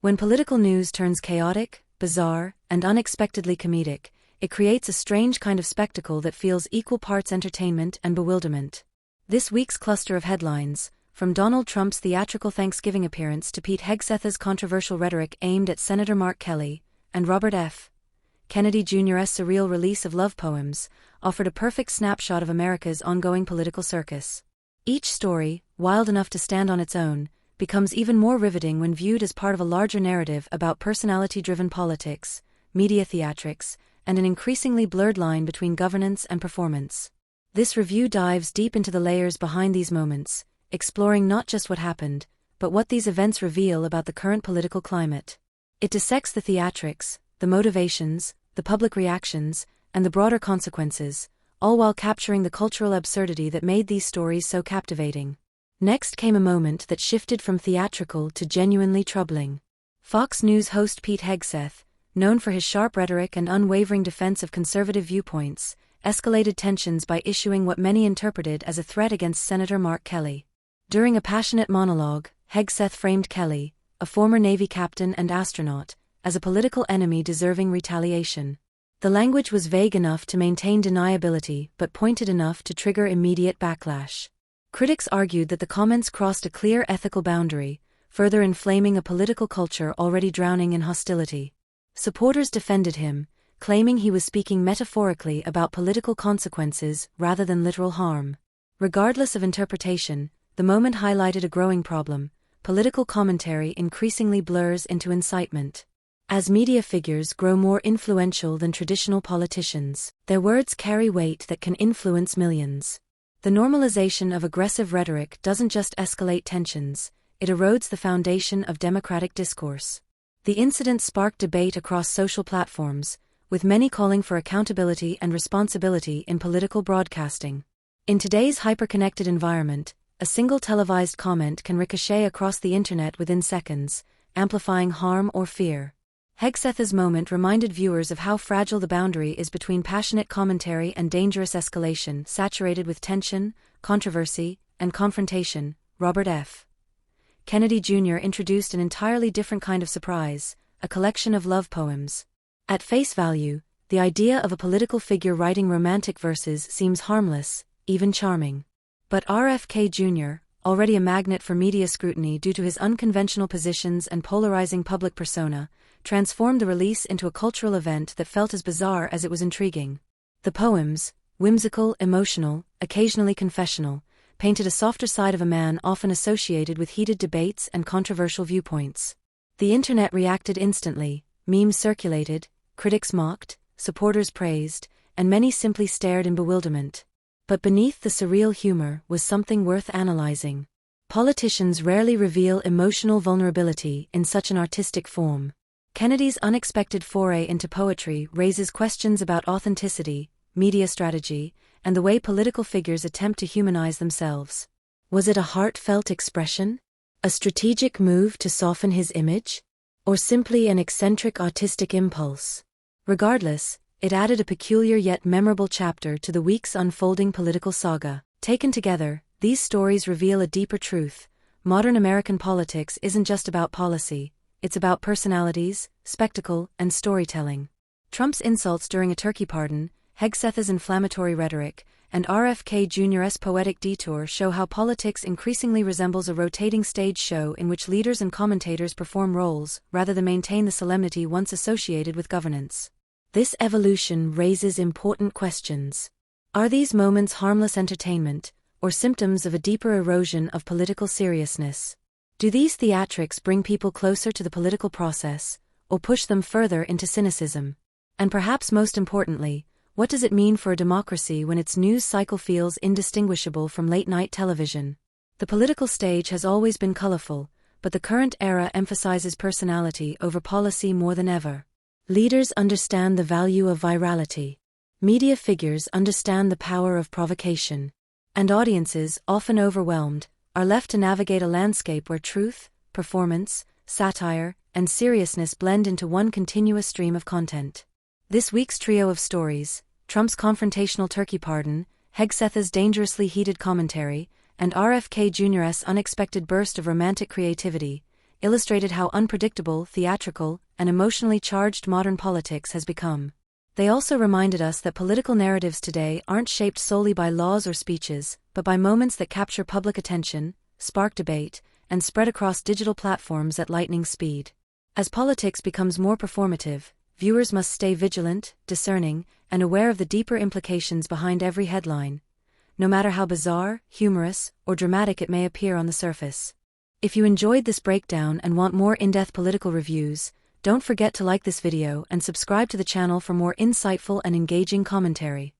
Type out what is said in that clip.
When political news turns chaotic, bizarre, and unexpectedly comedic, it creates a strange kind of spectacle that feels equal parts entertainment and bewilderment. This week's cluster of headlines, from Donald Trump's theatrical Thanksgiving appearance to Pete Hegseth's controversial rhetoric aimed at Senator Mark Kelly, and Robert F. Kennedy Jr.'s surreal release of love poems, offered a perfect snapshot of America's ongoing political circus. Each story, wild enough to stand on its own, becomes even more riveting when viewed as part of a larger narrative about personality-driven politics, media theatrics, and an increasingly blurred line between governance and performance. This review dives deep into the layers behind these moments, exploring not just what happened, but what these events reveal about the current political climate. It dissects the theatrics, the motivations, the public reactions, and the broader consequences, all while capturing the cultural absurdity that made these stories so captivating. Next came a moment that shifted from theatrical to genuinely troubling. Fox News host Pete Hegseth, known for his sharp rhetoric and unwavering defense of conservative viewpoints, escalated tensions by issuing what many interpreted as a threat against Senator Mark Kelly. During a passionate monologue, Hegseth framed Kelly, a former Navy captain and astronaut, as a political enemy deserving retaliation. The language was vague enough to maintain deniability but pointed enough to trigger immediate backlash. Critics argued that the comments crossed a clear ethical boundary, further inflaming a political culture already drowning in hostility. Supporters defended him, claiming he was speaking metaphorically about political consequences rather than literal harm. Regardless of interpretation, the moment highlighted a growing problem: political commentary increasingly blurs into incitement. As media figures grow more influential than traditional politicians, their words carry weight that can influence millions. The normalization of aggressive rhetoric doesn't just escalate tensions, it erodes the foundation of democratic discourse. The incident sparked debate across social platforms, with many calling for accountability and responsibility in political broadcasting. In today's hyper-connected environment, a single televised comment can ricochet across the internet within seconds, amplifying harm or fear. Hegseth's moment reminded viewers of how fragile the boundary is between passionate commentary and dangerous escalation, saturated with tension, controversy, and confrontation. Robert F. Kennedy Jr. introduced an entirely different kind of surprise, a collection of love poems. At face value, the idea of a political figure writing romantic verses seems harmless, even charming. But RFK Jr., already a magnet for media scrutiny due to his unconventional positions and polarizing public persona, transformed the release into a cultural event that felt as bizarre as it was intriguing. The poems, whimsical, emotional, occasionally confessional, painted a softer side of a man often associated with heated debates and controversial viewpoints. The internet reacted instantly, memes circulated, critics mocked, supporters praised, and many simply stared in bewilderment. But beneath the surreal humor was something worth analyzing. Politicians rarely reveal emotional vulnerability in such an artistic form. Kennedy's unexpected foray into poetry raises questions about authenticity, media strategy, and the way political figures attempt to humanize themselves. Was it a heartfelt expression? A strategic move to soften his image? Or simply an eccentric artistic impulse? Regardless, it added a peculiar yet memorable chapter to the week's unfolding political saga. Taken together, these stories reveal a deeper truth. Modern American politics isn't just about policy. It's about personalities, spectacle, and storytelling. Trump's insults during a turkey pardon, Hegseth's inflammatory rhetoric, and RFK Jr.'s poetic detour show how politics increasingly resembles a rotating stage show in which leaders and commentators perform roles rather than maintain the solemnity once associated with governance. This evolution raises important questions. Are these moments harmless entertainment, or symptoms of a deeper erosion of political seriousness? Do these theatrics bring people closer to the political process, or push them further into cynicism? And perhaps most importantly, what does it mean for a democracy when its news cycle feels indistinguishable from late-night television? The political stage has always been colorful, but the current era emphasizes personality over policy more than ever. Leaders understand the value of virality. Media figures understand the power of provocation. And audiences, often overwhelmed, are left to navigate a landscape where truth, performance, satire, and seriousness blend into one continuous stream of content. This week's trio of stories, Trump's confrontational turkey pardon, Hegseth's dangerously heated commentary, and RFK Jr.'s unexpected burst of romantic creativity, illustrated how unpredictable, theatrical, and emotionally charged modern politics has become. They also reminded us that political narratives today aren't shaped solely by laws or speeches, but by moments that capture public attention, spark debate, and spread across digital platforms at lightning speed. As politics becomes more performative, viewers must stay vigilant, discerning, and aware of the deeper implications behind every headline, no matter how bizarre, humorous, or dramatic it may appear on the surface. If you enjoyed this breakdown and want more in-depth political reviews, don't forget to like this video and subscribe to the channel for more insightful and engaging commentary.